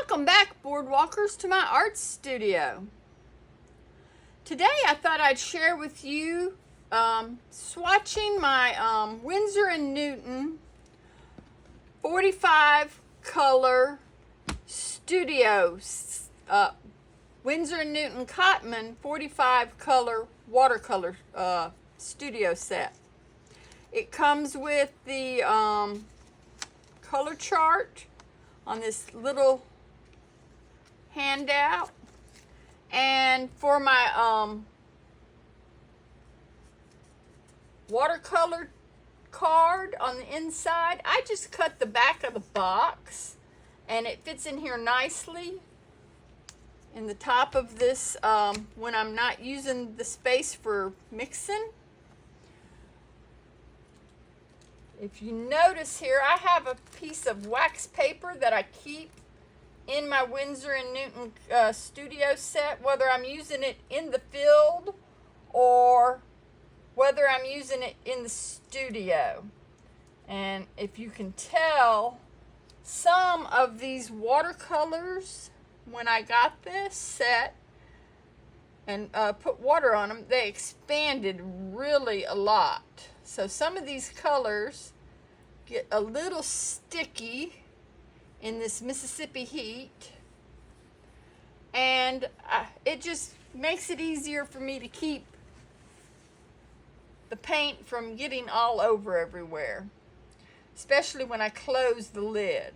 Welcome back, boardwalkers, to my art studio. Today I thought I'd share with you swatching my Winsor Newton 45 color Winsor Newton Cotman 45 color watercolor studio set. It comes with the color chart on this little handout, and for my watercolor card on the inside, I just cut the back of the box and it fits in here nicely in the top of this when I'm not using the space for mixing. If you notice here, I have a piece of wax paper that I keep in my Winsor Newton studio set, whether I'm using it in the field or whether I'm using it in the studio. And if you can tell, some of these watercolors, when I got this set and put water on them, they expanded really a lot. So some of these colors get a little sticky in this Mississippi heat, and it just makes it easier for me to keep the paint from getting all over everywhere, especially when I close the lid.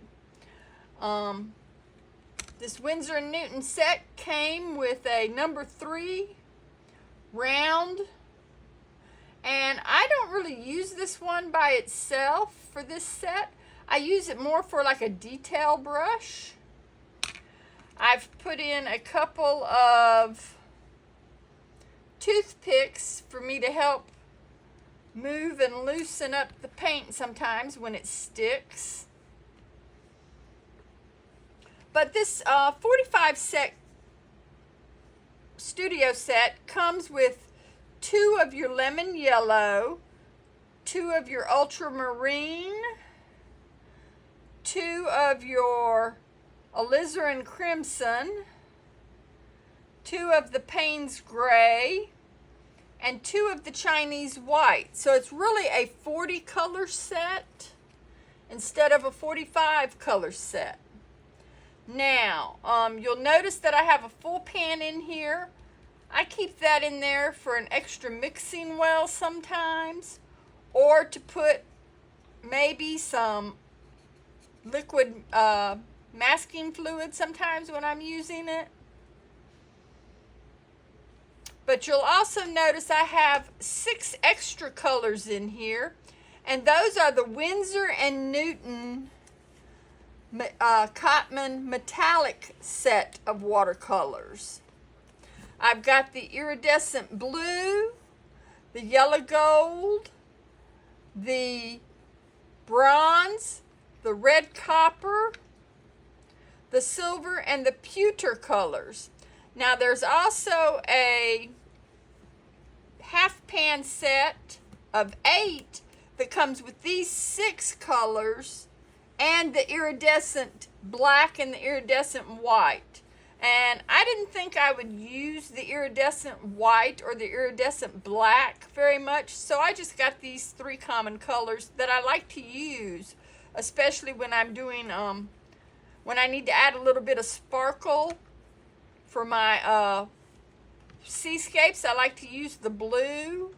This Winsor Newton set came with a number 3 round, and I don't really use this one by itself for this set. I use it more for like a detail brush. I've put in a couple of toothpicks for me to help move and loosen up the paint sometimes when it sticks. But this 45 set studio set comes with 2 of your lemon yellow, 2 of your ultramarine, 2 of your alizarin crimson, 2 of the Payne's gray, and 2 of the Chinese white. So it's really a 40 color set instead of a 45 color set. Now, you'll notice that I have a full pan in here. I keep that in there for an extra mixing well sometimes, or to put maybe some liquid masking fluid sometimes when I'm using it. But you'll also notice I have 6 extra colors in here, and those are the Winsor and Newton Cotman metallic set of watercolors. I've got the iridescent blue, the yellow gold, the bronze, the red copper, the silver, and the pewter colors. Now there's also a half pan set of 8 that comes with these 6 colors and the iridescent black and the iridescent white. And I didn't think I would use the iridescent white or the iridescent black very much, so I just got these 3 common colors that I like to use, especially when I'm doing when I need to add a little bit of sparkle for my seascapes. I like to use the blue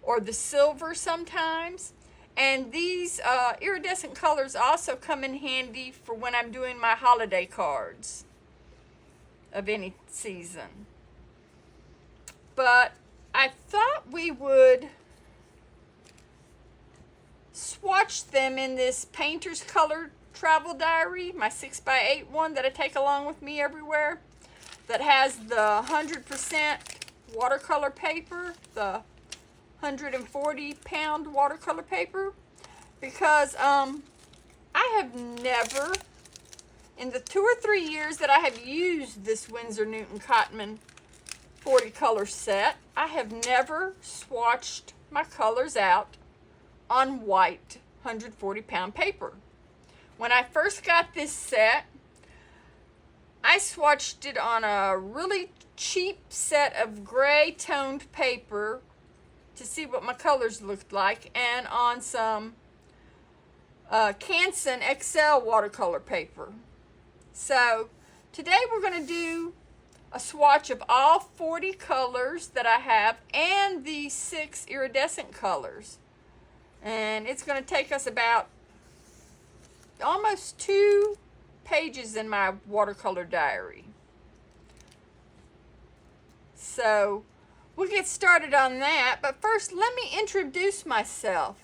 or the silver sometimes. And these iridescent colors also come in handy for when I'm doing my holiday cards of any season. But I thought we would swatch them in this Painter's Color Travel Diary, my 6x8 one that I take along with me everywhere, that has the 100% watercolor paper, the 140-pound watercolor paper, because I have never, in the 2 or 3 years that I have used this Winsor Newton Cotman 40 color set, I have never swatched my colors out on white 140-pound paper. When I first got this set, I swatched it on a really cheap set of gray toned paper to see what my colors looked like, and on some Canson XL watercolor paper. So today we're going to do a swatch of all 40 colors that I have and the 6 iridescent colors. And it's going to take us about almost 2 pages in my watercolor diary. So we'll get started on that, but first let me introduce myself.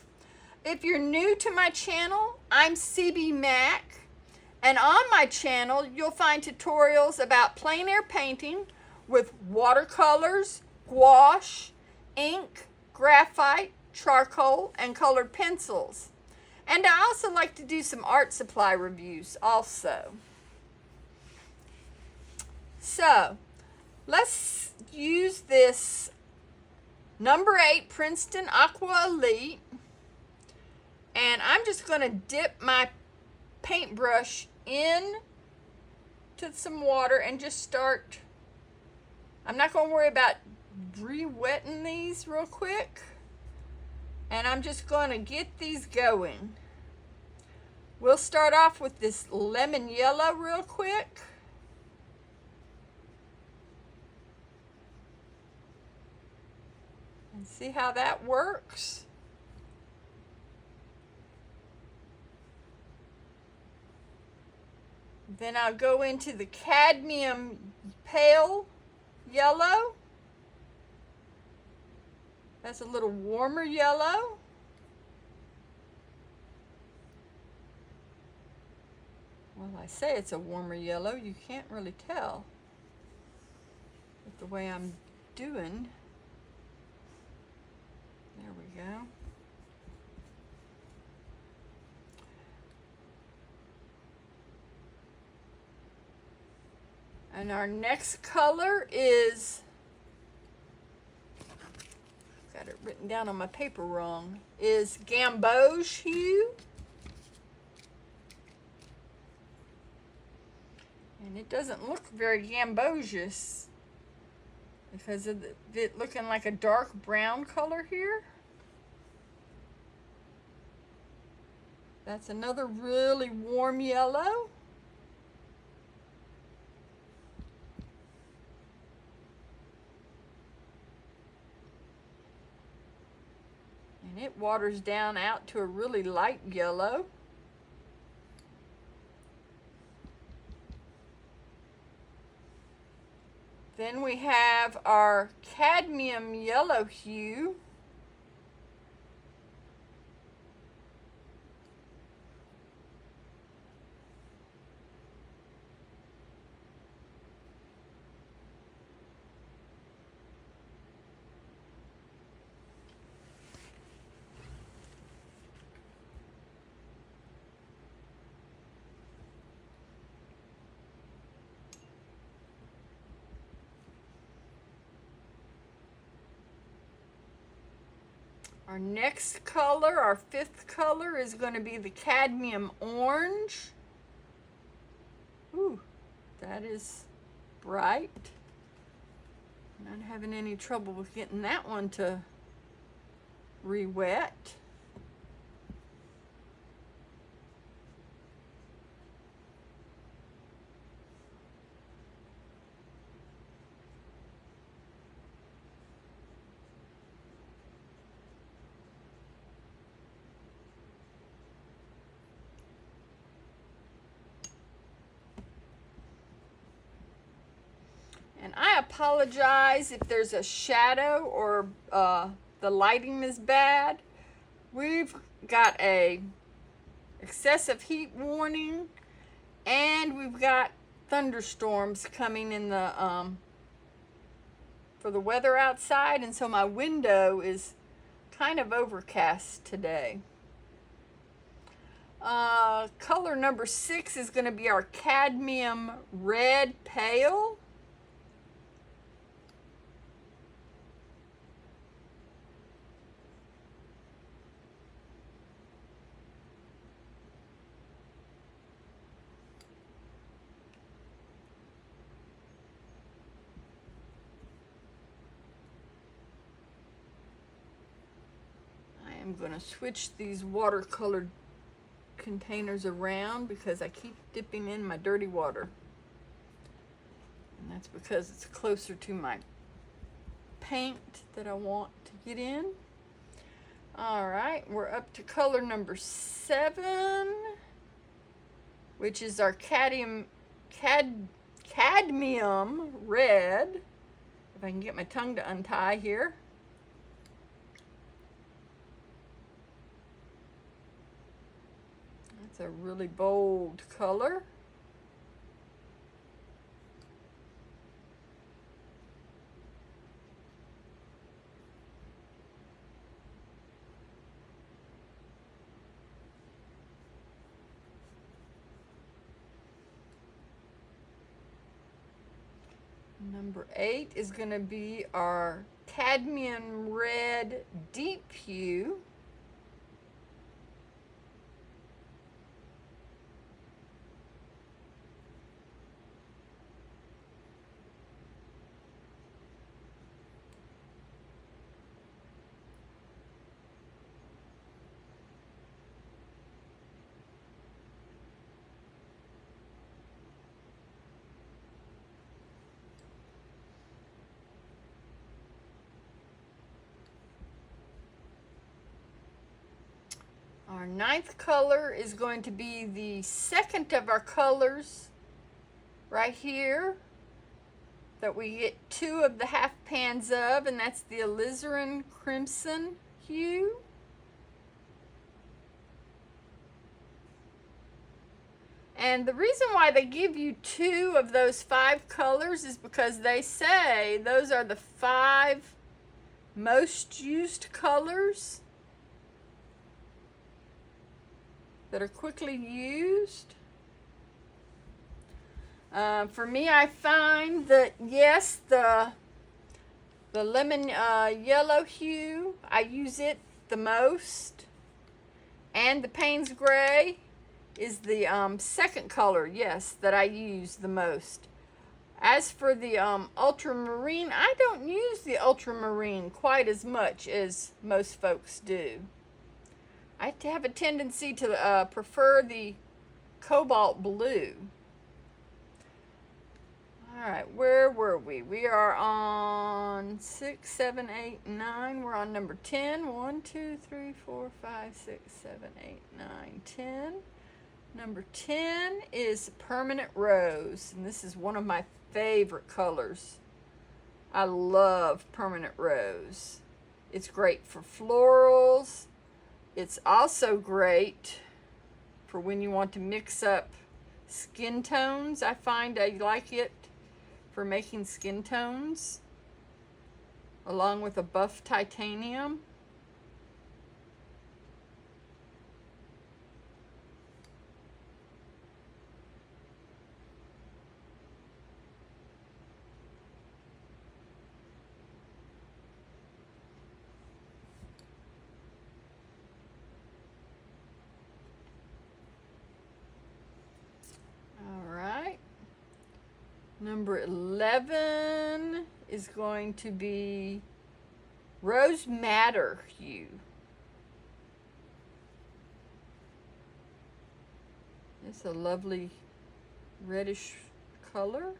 If you're new to my channel, I'm CB Mac, and on my channel you'll find tutorials about plein air painting with watercolors, gouache, ink, graphite, charcoal, and colored pencils. And I also like to do some art supply reviews also. So let's use this number 8 Princeton Aqua Elite, and I'm just going to dip my paintbrush in to some water and just start. I'm not going to worry about re-wetting these real quick, and I'm just going to get these going. We'll start off with this lemon yellow real quick. And see how that works. Then I'll go into the cadmium pale yellow. That's a little warmer yellow. Well, I say it's a warmer yellow. You can't really tell with the way I'm doing. There we go. And our next color is, got it written down on my paper wrong, is Gamboge hue. And it doesn't look very Gambogeous because of it looking like a dark brown color here. That's another really warm yellow. And it waters down out to a really light yellow. Then we have our cadmium yellow hue. Our next color, our 5th color, is going to be the cadmium orange. Ooh, that is bright. Not having any trouble with getting that one to re-wet. And I apologize if there's a shadow or the lighting is bad. We've got a excessive heat warning, and we've got thunderstorms coming in the for the weather outside, and so my window is kind of overcast today. Color number 6 is going to be our cadmium red pale. I'm going to switch these watercolor containers around because I keep dipping in my dirty water. And that's because it's closer to my paint that I want to get in. All right, we're up to color number 7, which is our cadmium red. If I can get my tongue to untie here. That's a really bold color. Number 8 is going to be our cadmium red deep hue. Our 9th color is going to be the second of our colors right here that we get 2 of the half pans of, and that's the alizarin crimson hue. And the reason why they give you 2 of those 5 colors is because they say those are the 5 most used colors that are quickly used. For me, I find that yes, the lemon yellow hue, I use it the most, and the Payne's Gray is the second color, yes, that I use the most. As for the ultramarine, I don't use the ultramarine quite as much as most folks do. I have a tendency to prefer the cobalt blue. All right, where were we? We are on 6, 7, 8, 9. We're on number 10. 1, 2, 3, 4, 5, 6, 7, 8, 9, 10. Number 10 is Permanent Rose, and this is one of my favorite colors. I love Permanent Rose. It's great for florals. It's also great for when you want to mix up skin tones. I find I like it for making skin tones along with a buff titanium. Number 11 is going to be Rose Madder hue. It's a lovely reddish color.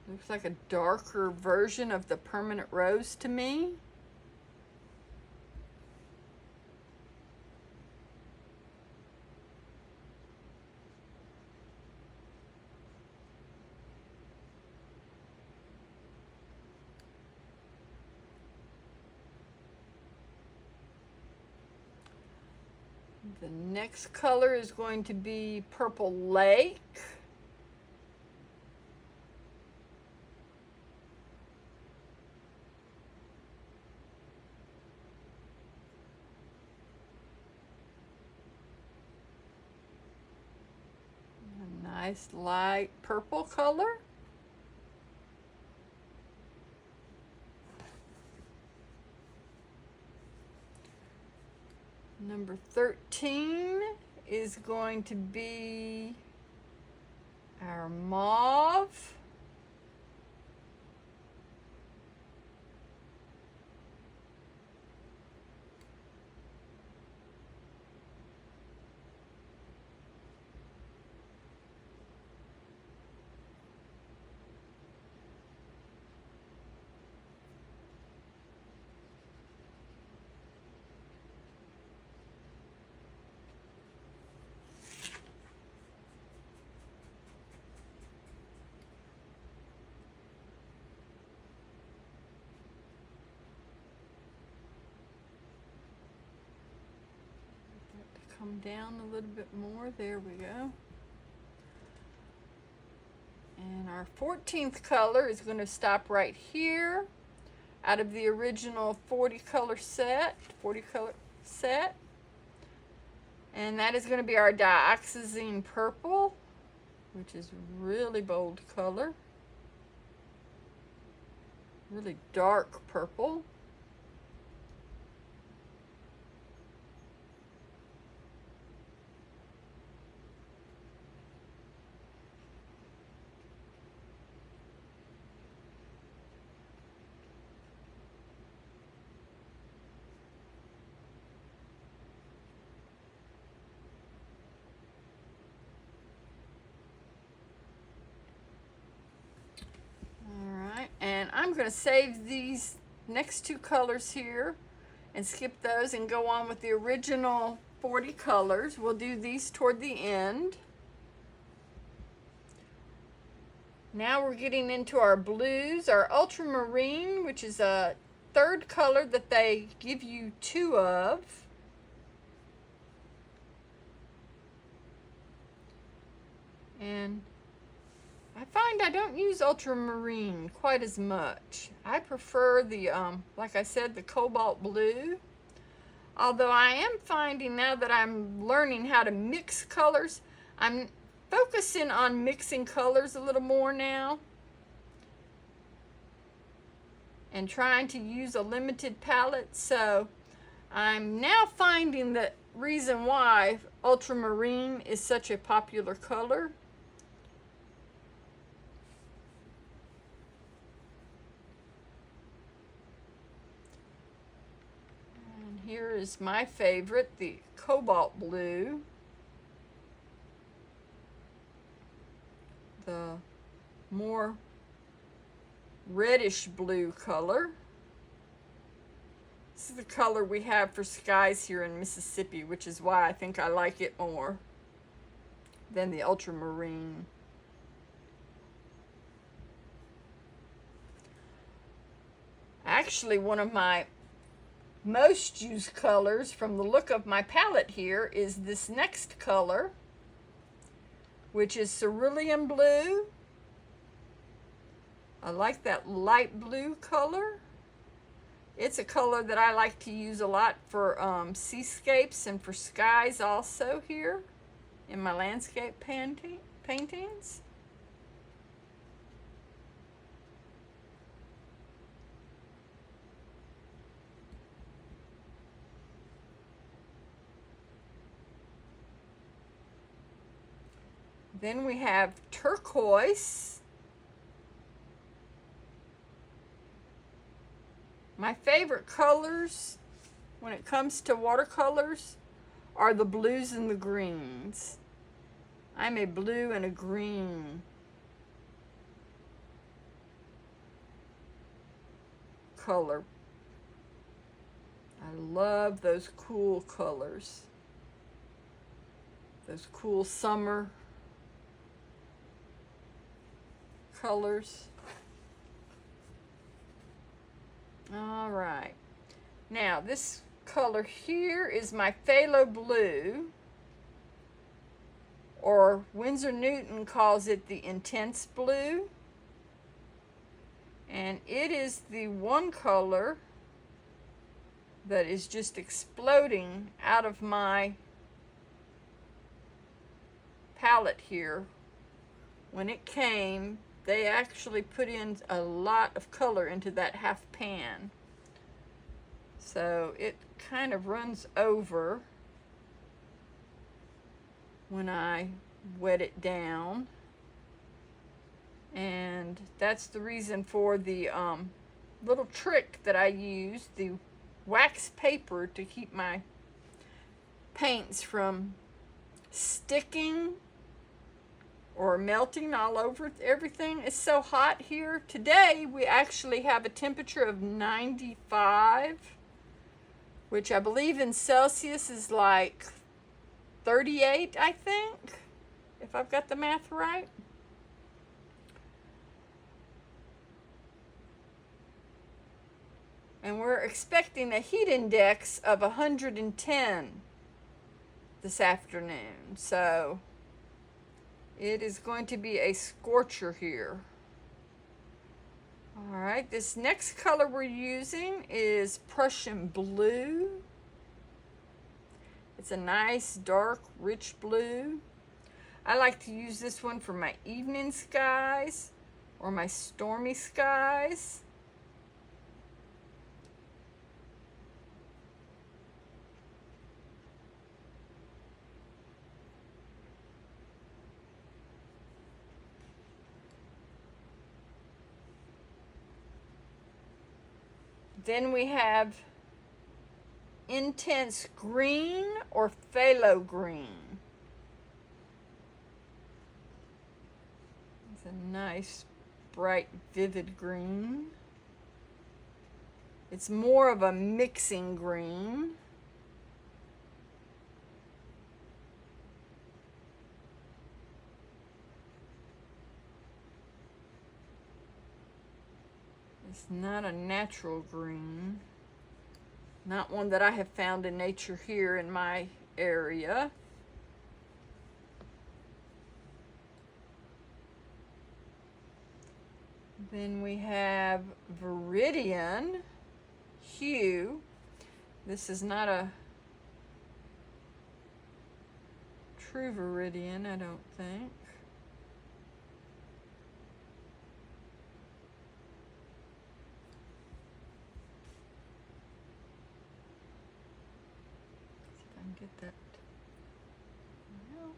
Looks like a darker version of the Permanent Rose to me. The next color is going to be Purple Lake. A nice light purple color. Number 13 is going to be our mauve. come down a little bit more. There we go. And our 14th color is going to stop right here out of the original 40 color set. And that is going to be our dioxazine purple, which is really bold color. Really dark purple. I'm going to save these next two colors here and skip those and go on with the original 40 colors. We'll do these toward the end. Now we're getting into our blues, our ultramarine, which is a third color that they give you two of. And I find I don't use ultramarine quite as much. I prefer the, like I said, the cobalt blue. Although I am finding now that I'm learning how to mix colors, I'm focusing on mixing colors a little more now. And trying to use a limited palette. So I'm now finding the reason why ultramarine is such a popular color. Here is my favorite, the cobalt blue. The more reddish blue color. This is the color we have for skies here in Mississippi, which is why I think I like it more than the ultramarine. Actually, one of my most used colors from the look of my palette here is this next color, which is cerulean blue. I like that light blue color. It's a color that I like to use a lot for seascapes and for skies also here in my landscape paintings. Then we have turquoise. My favorite colors when it comes to watercolors are the blues and the greens. I'm a blue and a green color. I love those cool colors. Those cool summer colors. All right. Now this color here is my phthalo blue, or Winsor Newton calls it the intense blue. And it is the one color that is just exploding out of my palette here. When it came, they actually put in a lot of color into that half pan. So it kind of runs over when I wet it down. And that's the reason for the little trick that I use, the wax paper, to keep my paints from sticking or melting all over everything. It's so hot here. Today we actually have a temperature of 95, which I believe in Celsius is like 38, I think, if I've got the math right. And we're expecting a heat index of 110 this afternoon. So it is going to be a scorcher here. All right, this next color we're using is Prussian blue. It's a nice, dark, rich blue. I like to use this one for my evening skies or my stormy skies. Then we have intense green or phthalo green. It's a nice, bright, vivid green. It's more of a mixing green. It's not a natural green, not one that I have found in nature here in my area. Then we have Viridian Hue. This is not a true Viridian, I don't think. Get that. Well,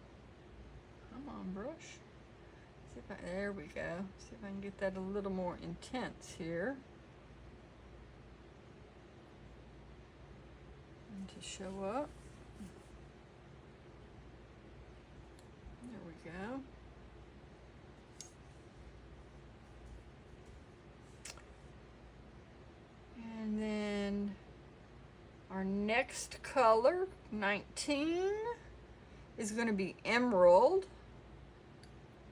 come on, brush. See if I, there we go. See if I can get that a little more intense here. And to show up. There we go. And then our next color, 19, is going to be Emerald,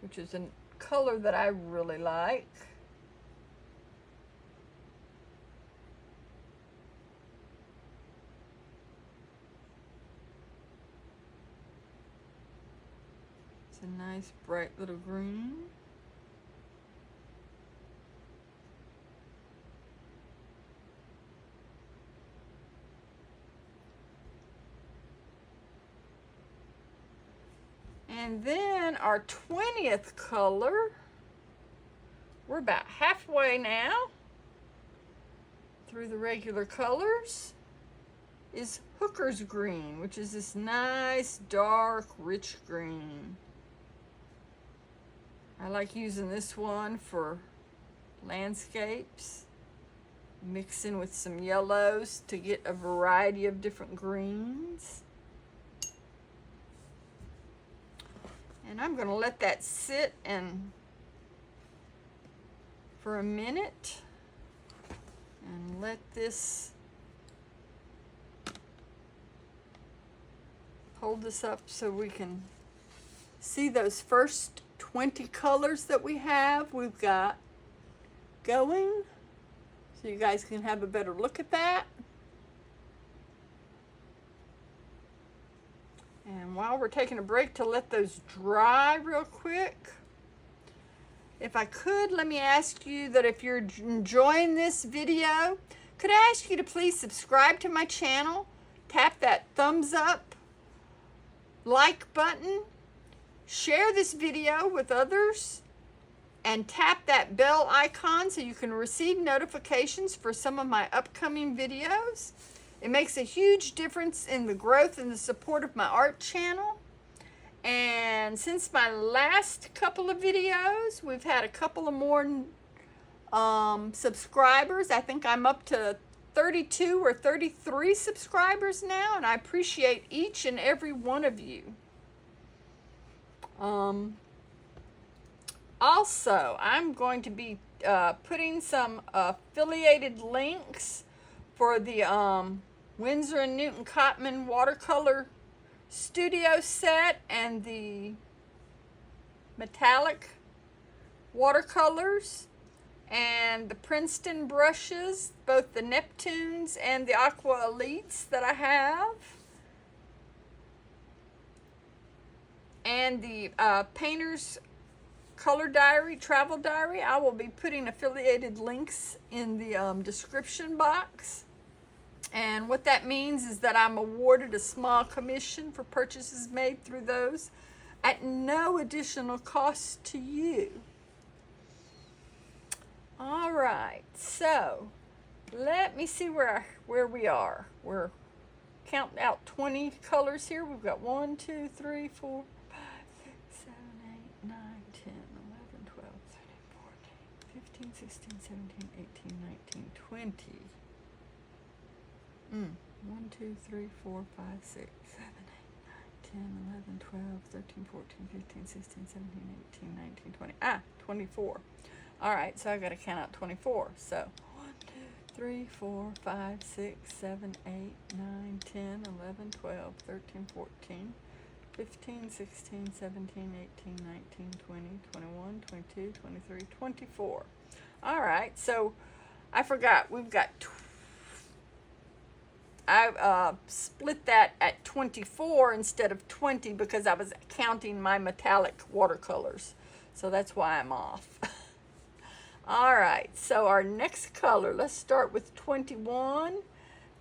which is a color that I really like. It's a nice bright little green. And then our 20th color, we're about halfway now through the regular colors, is Hooker's Green, which is this nice, dark, rich green. I like using this one for landscapes, mixing with some yellows to get a variety of different greens. And I'm going to let that sit and for a minute and let this hold this up so we can see those first 20 colors that we've got going, so you guys can have a better look at that. And while we're taking a break to let those dry real quick, if I could, let me ask you that if you're enjoying this video, could I ask you to please subscribe to my channel, tap that thumbs up, like button, share this video with others, and tap that bell icon so you can receive notifications for some of my upcoming videos. It makes a huge difference in the growth and the support of my art channel. And since my last couple of videos, we've had a couple of more subscribers. I think I'm up to 32 or 33 subscribers now, and I appreciate each and every one of you. Also, I'm going to be putting some affiliated links for the Winsor Newton Cotman Watercolor StudioSet and the metallic watercolors and the Princeton brushes, both the Neptunes and the Aqua Elites that I have. And the Painter's Color Diary, Travel Diary, I will be putting affiliated links in the description box. And what that means is that I'm awarded a small commission for purchases made through those at no additional cost to you. All right, so let me see where we are. We're counting out 20 colors here. We've got 1, 2, 3, 4, 5, 6, 7, 8, 9, 10, 11, 12, 13, 14, 15, 16, 17, 18, 19, 20. 1, 2, 3, 4, 5, 6, 7, 8, 9, 10, 11, 12, 13, 14, 15, 16, 17, 18, 19, 20. 24. All right, so I got to count out 24. So 1, 2, 3, 4, 5, 6, 7, 8, 9, 10, 11, 12, 13, 14, 15, 16, 17, 18, 19, 20, 21, 22, 23, 24. All right, so I forgot we've got I split that at 24 instead of 20 because I was counting my metallic watercolors. So that's why I'm off. All right, so our next color, let's start with 21.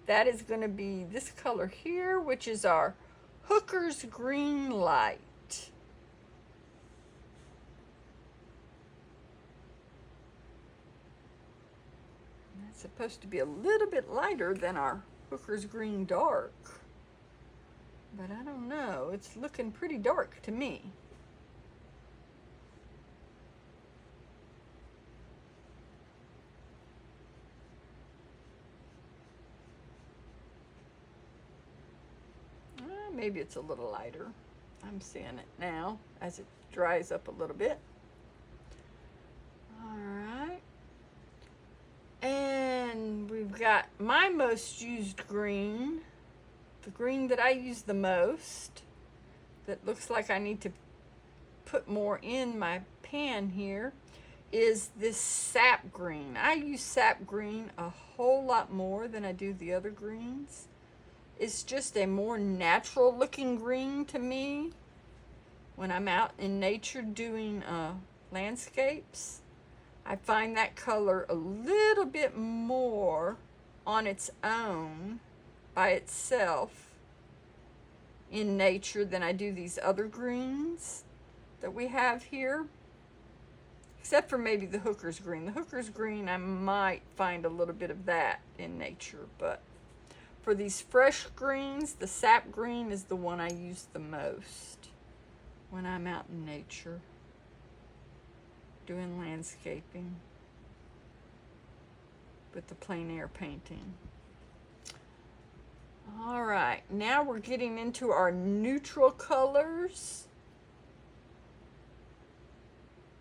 That is going to be this color here, which is our Hooker's Green Light. That's supposed to be a little bit lighter than our Hooker's Green Dark, but I don't know, it's looking pretty dark to me. Maybe it's a little lighter. I'm seeing it now as it dries up a little bit. All right. And we've got my most used green, the green that I use the most, that looks like I need to put more in my pan here, is this sap green. I use sap green a whole lot more than I do the other greens. It's just a more natural looking green to me when I'm out in nature doing landscapes. I find that color a little bit more on its own by itself in nature than I do these other greens that we have here, except for maybe the Hooker's Green. The Hooker's Green, I might find a little bit of that in nature, but for these fresh greens, the sap green is the one I use the most when I'm out in nature doing landscaping with the plein air painting. All right, now we're getting into our neutral colors.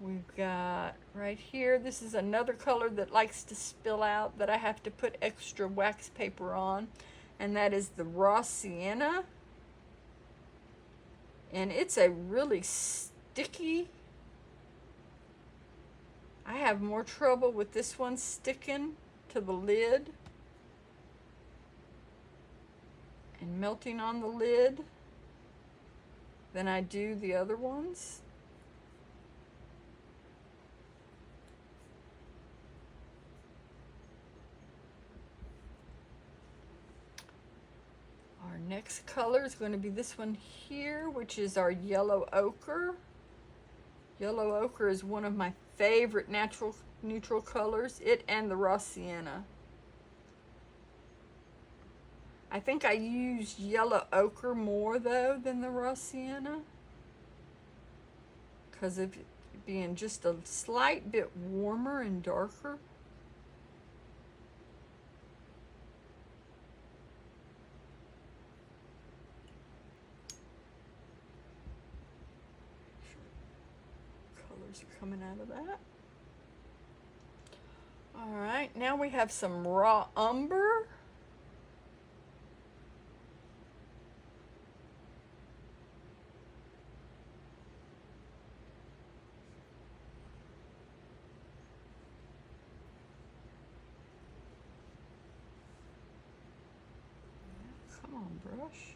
We've got right here, this is another color that likes to spill out that I have to put extra wax paper on, and that is the Raw Sienna. And it's a really sticky, I have more trouble with this one sticking to the lid and melting on the lid than I do the other ones. Our next color is going to be this one here, which is our Yellow Ochre. Yellow Ochre is one of my favorite neutral colors, it and the Raw Sienna. I think I use Yellow Ochre more though than the Raw Sienna because of it being just a slight bit warmer and darker. Colors are coming out of that. All right, now we have some Raw Umber. Come on, brush.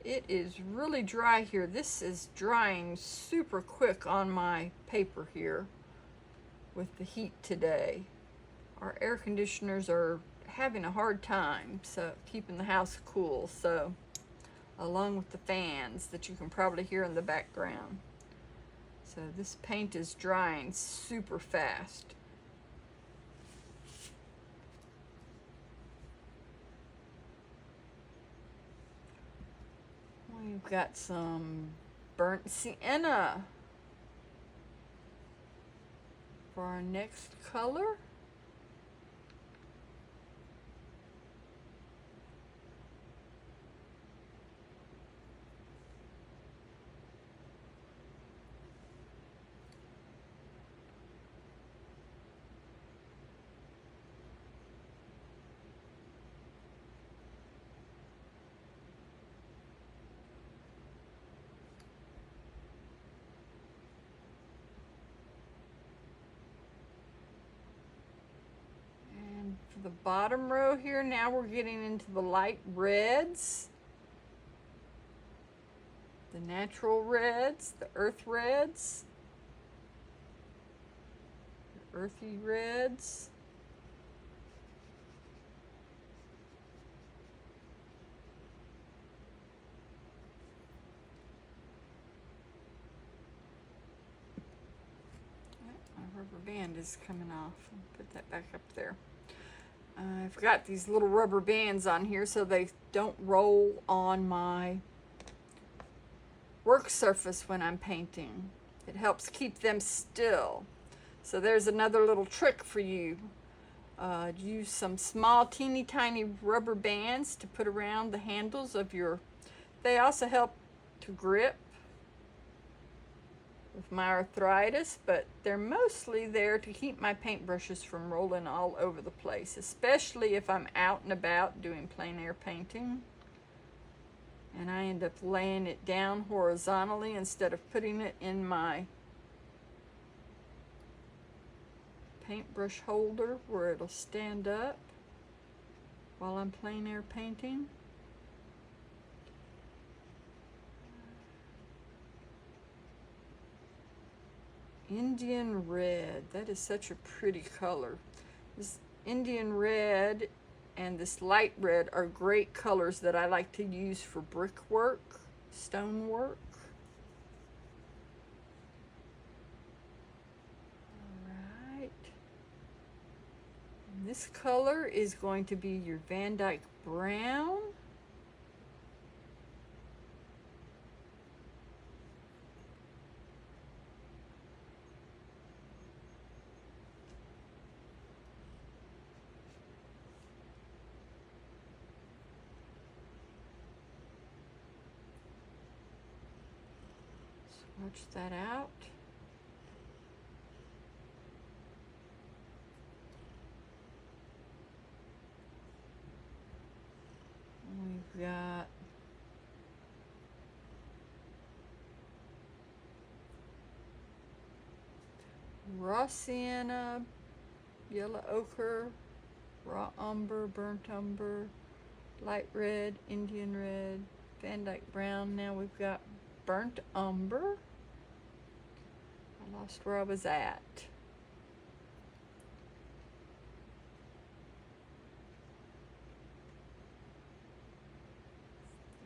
it is really dry here. This is drying super quick on my paper here with the heat today. Our air conditioners are having a hard time so keeping the house cool, so along with the fans that you can probably hear in the background. So this paint is drying super fast. We've got some burnt sienna for our next color. The bottom row here, now we're getting into the light reds, the natural reds, the earth reds, the earthy reds. My rubber band is coming off. I'll put that back up there. I've got these little rubber bands on here so they don't roll on my work surface when I'm painting. It helps keep them still. So there's another little trick for you. Use some small teeny tiny rubber bands to put around the handles of your, they also help to grip with my arthritis, but they're mostly there to keep my paintbrushes from rolling all over the place, especially if I'm out and about doing plein air painting and I end up laying it down horizontally instead of putting it in my paintbrush holder where it'll stand up while I'm plein air painting. Indian red, that is such a pretty color. This Indian red and this light red are great colors that I like to use for brickwork, stonework. All right. And this color is going to be your Van Dyke brown. Swatch that out. We've got raw sienna, yellow ochre, raw umber, burnt umber, light red, Indian red, Van Dyke brown. Now we've got burnt umber. I lost where I was at.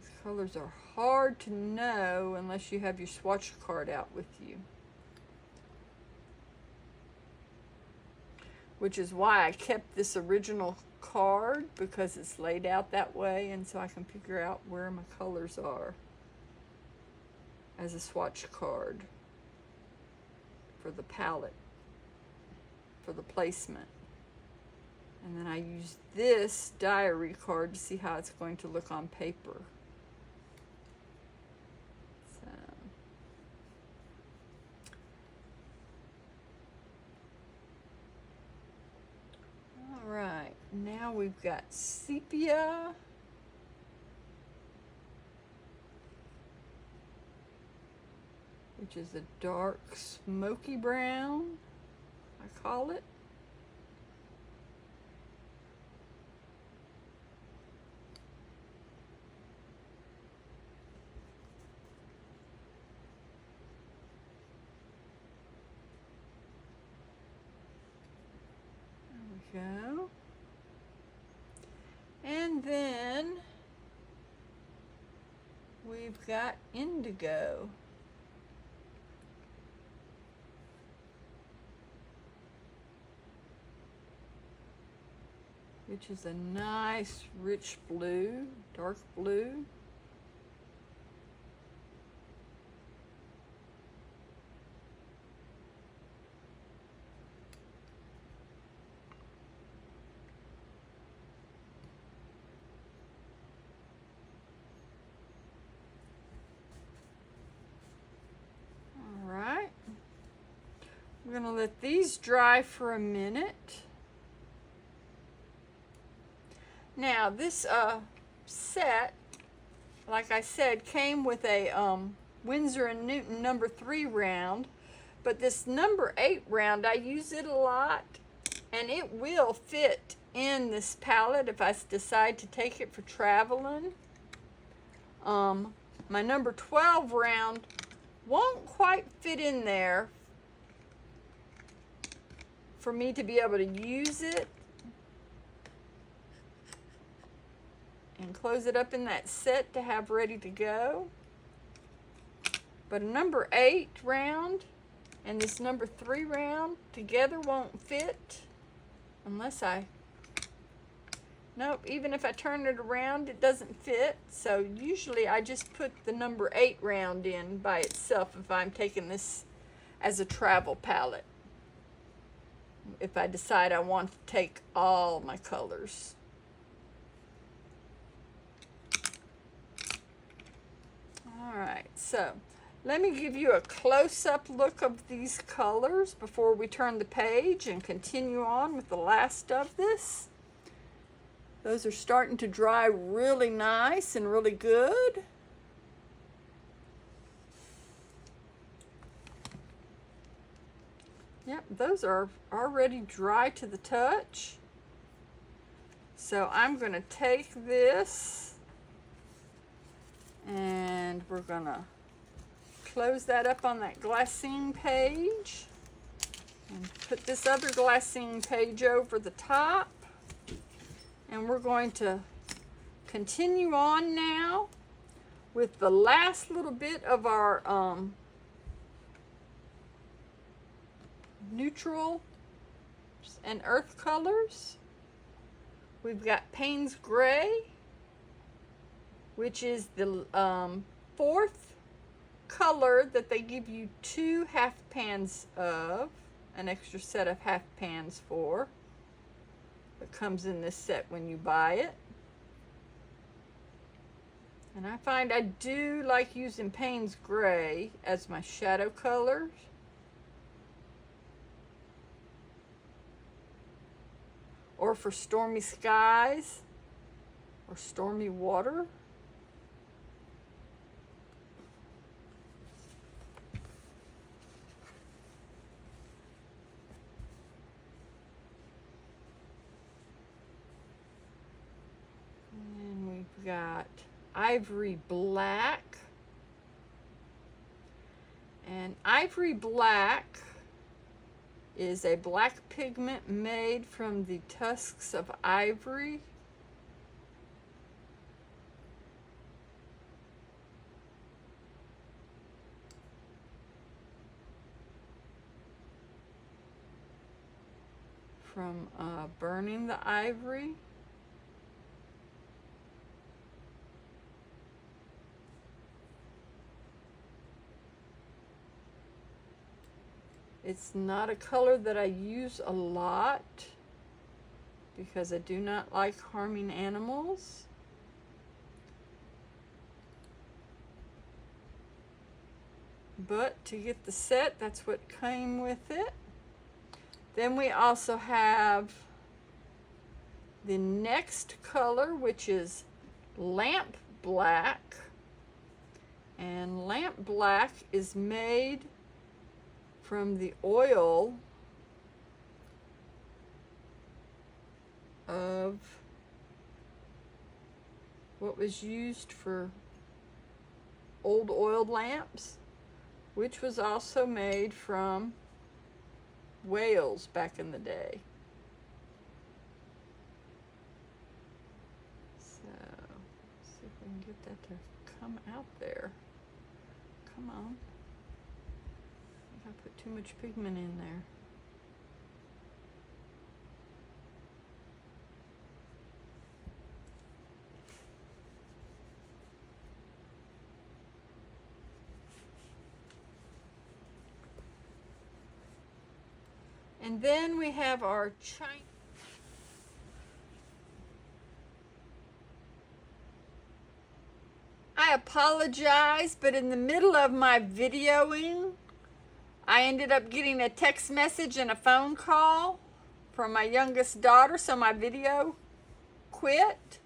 These colors are hard to know unless you have your swatch card out with you, which is why I kept this original card, because it's laid out that way and so I can figure out where my colors are as a swatch card for the palette, for the placement. And then I use this diary card to see how it's going to look on paper. So, all right, now we've got sepia. Which is a dark smoky brown, I call it. go. And then we've got indigo. Which is a nice rich blue, dark blue. All right. We're going to let these dry for a minute. Now this set, like I said, came with a Winsor Newton number 3 round, but this number 8 round, I use it a lot, and it will fit in this palette if I decide to take it for traveling. My number 12 round won't quite fit in there for me to be able to use it and close it up in that set to have ready to go. But a number 8 round and this number 3 round together won't fit unless nope, even if I turn it around, it doesn't fit. So usually I just put the number 8 round in by itself if I'm taking this as a travel palette. If I decide I want to take all my colors. All right, so let me give you a close-up look of these colors before we turn the page and continue on with the last of this. Those are starting to dry really nice and really good. Yep, those are already dry to the touch. So I'm going to take this and we're going to close that up on that glassine page and put this other glassine page over the top. And we're going to continue on now with the last little bit of our neutral and earth colors. We've got Payne's Gray, which is the 4th color that they give you 2 half pans of, an extra set of half pans for. It comes in this set when you buy it. And I find I do like using Payne's Gray as my shadow colors. Or for stormy skies or stormy water. And we've got Ivory Black. And Ivory Black is a black pigment made from the tusks of ivory. From burning the ivory. It's not a color that I use a lot because I do not like harming animals. But to get the set, that's what came with it. Then we also have the next color, which is Lamp Black. And Lamp Black is made from the oil of what was used for old oil lamps, which was also made from whales back in the day. can get that to come out there. Come on. I put too much pigment in there. And then we have our Chinese. I apologize, but in the middle of my videoing, I ended up getting a text message and a phone call from my youngest daughter, so my video quit.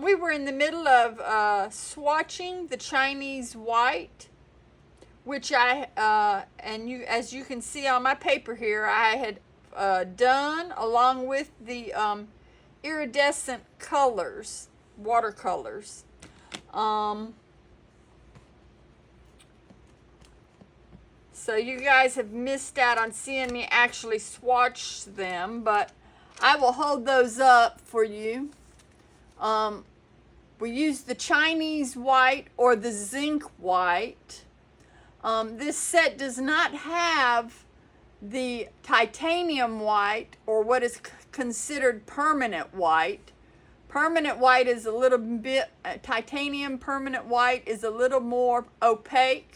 We were in the middle of swatching the Chinese white, which as you can see on my paper here, I had done along with the iridescent colors, watercolors. So you guys have missed out on seeing me actually swatch them, but I will hold those up for you. We use the Chinese white or the zinc white. This set does not have the titanium white or what is considered permanent white. Permanent white is a little bit, titanium permanent white is a little more opaque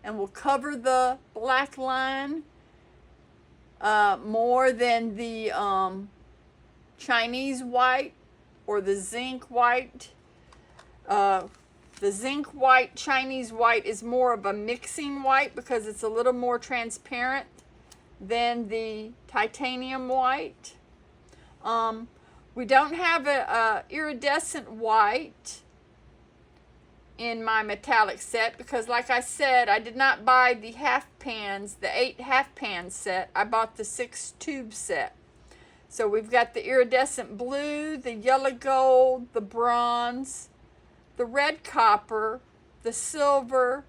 and will cover the black line more than the Chinese white or the zinc white. The zinc white, Chinese white is more of a mixing white because it's a little more transparent than the titanium white. We don't have a iridescent white in my metallic set because, like I said, I did not buy the half pans, the 8 half pan set. I bought the 6 tube set. So we've got the iridescent blue, the yellow gold, the bronze, the red copper, the silver,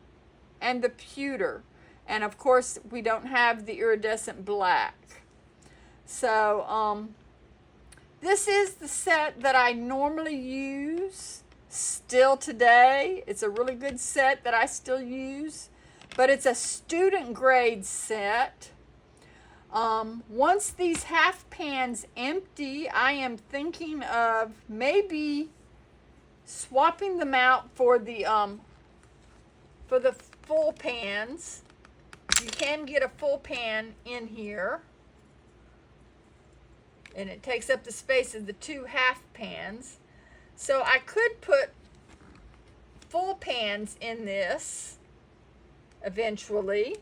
and the pewter. And of course, we don't have the iridescent black. So, this is the set that I normally use still today. It's a really good set that I still use, but it's a student grade set. Once these half pans empty, I am thinking of maybe swapping them out for the full pans. You can get a full pan in here, and it takes up the space of the 2 half pans. So I could put full pans in this eventually.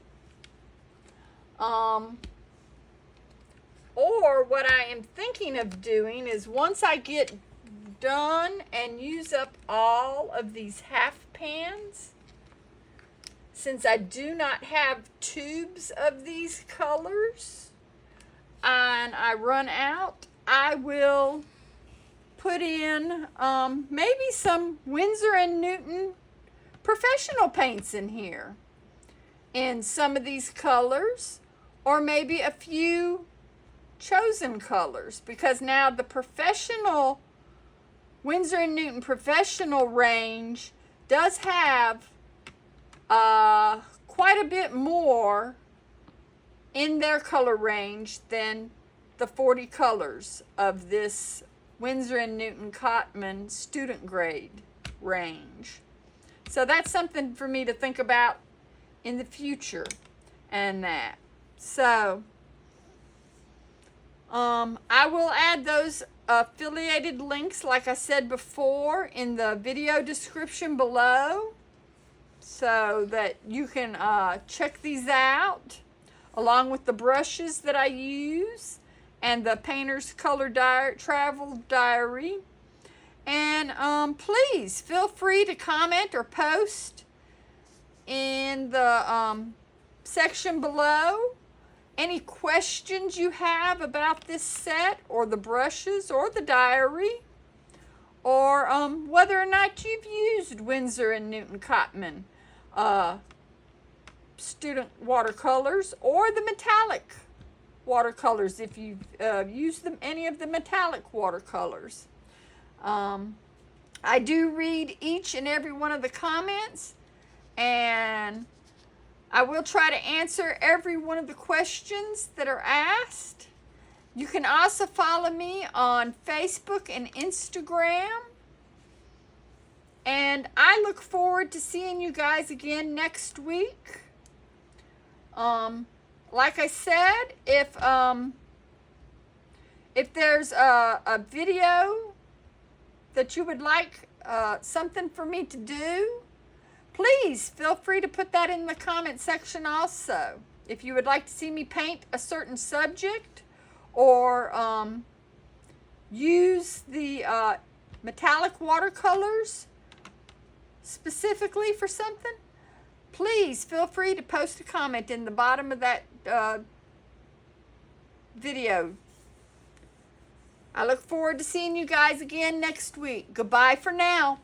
Or what I am thinking of doing is once I get done and use up all of these half pans, since I do not have tubes of these colors, and I run out, I will put in maybe some Winsor Newton professional paints in here in some of these colors, or maybe a few chosen colors, because now the professional Winsor Newton professional range does have quite a bit more in their color range than the 40 colors of this Winsor Newton Cotman student grade range. So that's something for me to think about in the future and that. So I will add those affiliated links, like I said before, in the video description below so that you can check these out, along with the brushes that I use and the painter's color travel diary. And please feel free to comment or post in the section below any questions you have about this set or the brushes or the diary, or whether or not you've used Winsor Newton Cotman student watercolors or the metallic watercolors, if you've used any of the metallic watercolors. I I do read each and every one of the comments, and I will try to answer every one of the questions that are asked. You can also follow me on Facebook and Instagram. And I look forward to seeing you guys again next week. Like I said, if there's a video that you would like something for me to do, please feel free to put that in the comment section also. If you would like to see me paint a certain subject or use the metallic watercolors specifically for something, please feel free to post a comment in the bottom of that video. I look forward to seeing you guys again next week. Goodbye for now.